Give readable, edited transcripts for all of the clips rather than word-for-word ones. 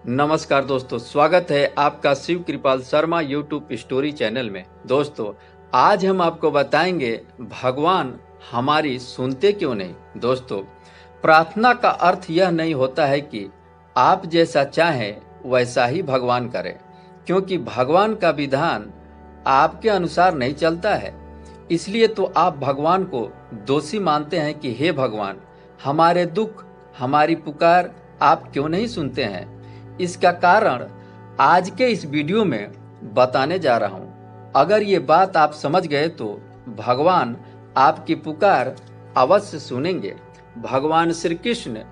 नमस्कार दोस्तों, स्वागत है आपका शिव कृपाल शर्मा यूट्यूब स्टोरी चैनल में। दोस्तों, आज हम आपको बताएंगे भगवान हमारी सुनते क्यों नहीं। दोस्तों, प्रार्थना का अर्थ यह नहीं होता है कि आप जैसा चाहें वैसा ही भगवान करें, क्योंकि भगवान का विधान आपके अनुसार नहीं चलता है। इसलिए तो आप भगवान को दोषी मानते हैं कि हे भगवान, हमारे दुख, हमारी पुकार आप क्यों नहीं सुनते हैं। इसका कारण आज के इस वीडियो में बताने जा रहा हूं। अगर ये बात आप समझ गए तो भगवान आपकी पुकार अवश्य सुनेंगे। भगवान श्री कृष्ण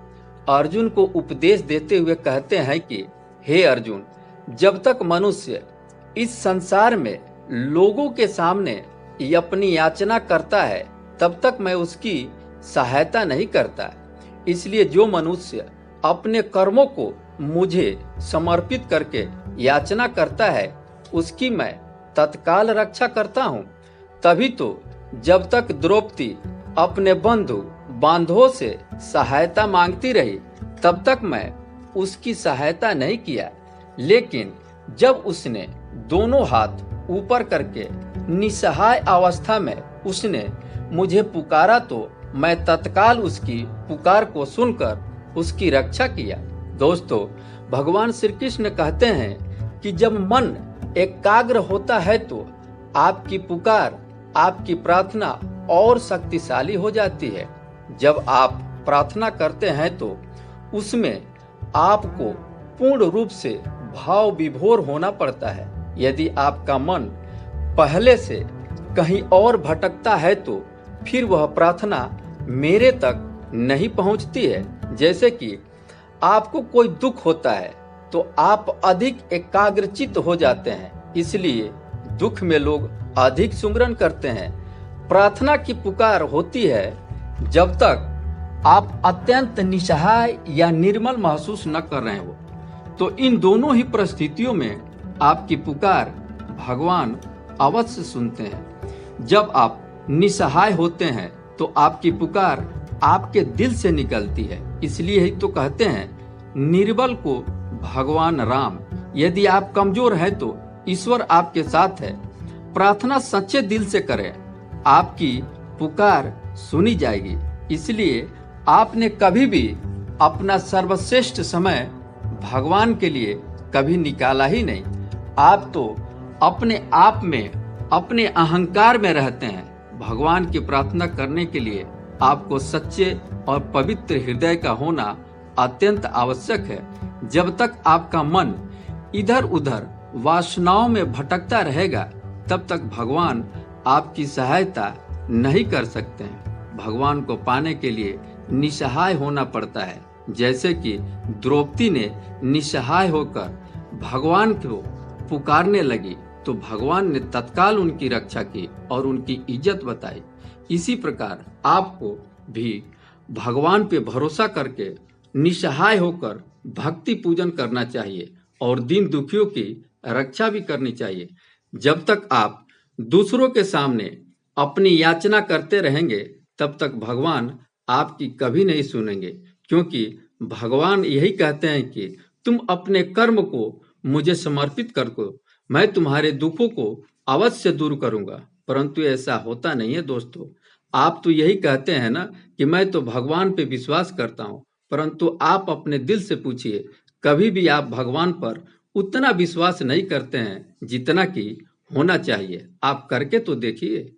अर्जुन को उपदेश देते हुए कहते हैं कि हे अर्जुन, जब तक मनुष्य इस संसार में लोगों के सामने अपनी याचना करता है तब तक मैं उसकी सहायता नहीं करता। इसलिए जो मनुष्य अपने कर्मों को मुझे समर्पित करके याचना करता है उसकी मैं तत्काल रक्षा करता हूँ। तभी तो जब तक द्रौपदी अपने बंधु बांधवों से सहायता मांगती रही तब तक मैं उसकी सहायता नहीं किया, लेकिन जब उसने दोनों हाथ ऊपर करके निसहाय अवस्था में उसने मुझे पुकारा तो मैं तत्काल उसकी पुकार को सुनकर उसकी रक्षा किया। दोस्तों, भगवान श्री कृष्ण कहते हैं कि जब मन एकाग्र होता है तो आपकी पुकार, आपकी प्रार्थना और शक्तिशाली हो जाती है। जब आप प्रार्थना करते हैं तो उसमें आपको पूर्ण रूप से भाव विभोर होना पड़ता है। यदि आपका मन पहले से कहीं और भटकता है तो फिर वह प्रार्थना मेरे तक नहीं पहुंचती है। जैसे कि आपको कोई दुख होता है तो आप अधिक एकाग्रचित हो जाते हैं, इसलिए दुख में लोग अधिक सुमिरन करते हैं। प्रार्थना की पुकार होती है जब तक आप अत्यंत निसहाय या निर्मल महसूस न कर रहे हो। तो इन दोनों ही परिस्थितियों में आपकी पुकार भगवान अवश्य सुनते हैं। जब आप निसहाय होते हैं तो आपकी पुकार आपके दिल से निकलती है। इसलिए ही तो कहते हैं निर्बल को भगवान राम। यदि आप कमजोर हैं तो ईश्वर आपके साथ है। प्रार्थना सच्चे दिल से करें, आपकी पुकार सुनी जाएगी। इसलिए आपने कभी भी अपना सर्वश्रेष्ठ समय भगवान के लिए कभी निकाला ही नहीं। आप तो अपने आप में, अपने अहंकार में रहते हैं। भगवान की प्रार्थना करने के लिए आपको सच्चे और पवित्र हृदय का होना अत्यंत आवश्यक है। जब तक आपका मन इधर उधर वासनाओं में भटकता रहेगा तब तक भगवान आपकी सहायता नहीं कर सकते हैं। भगवान को पाने के लिए निसहाय होना पड़ता है। जैसे कि द्रौपदी ने निसहाय होकर भगवान को पुकारने लगी तो भगवान ने तत्काल उनकी रक्षा की और उनकी इज्जत बताई। इसी प्रकार आपको भी भगवान पे भरोसा करके निसहाय होकर भक्ति पूजन करना चाहिए और दीन दुखियों की रक्षा भी करनी चाहिए। जब तक आप दूसरों के सामने अपनी याचना करते रहेंगे तब तक भगवान आपकी कभी नहीं सुनेंगे, क्योंकि भगवान यही कहते हैं कि तुम अपने कर्म को मुझे समर्पित कर दो, मैं तुम्हारे दुखों को अवश्य दूर करूंगा। परंतु ऐसा होता नहीं है दोस्तों। आप तो यही कहते हैं ना कि मैं तो भगवान पे विश्वास करता हूं, परंतु आप अपने दिल से पूछिए, कभी भी आप भगवान पर उतना विश्वास नहीं करते हैं जितना कि होना चाहिए। आप करके तो देखिए।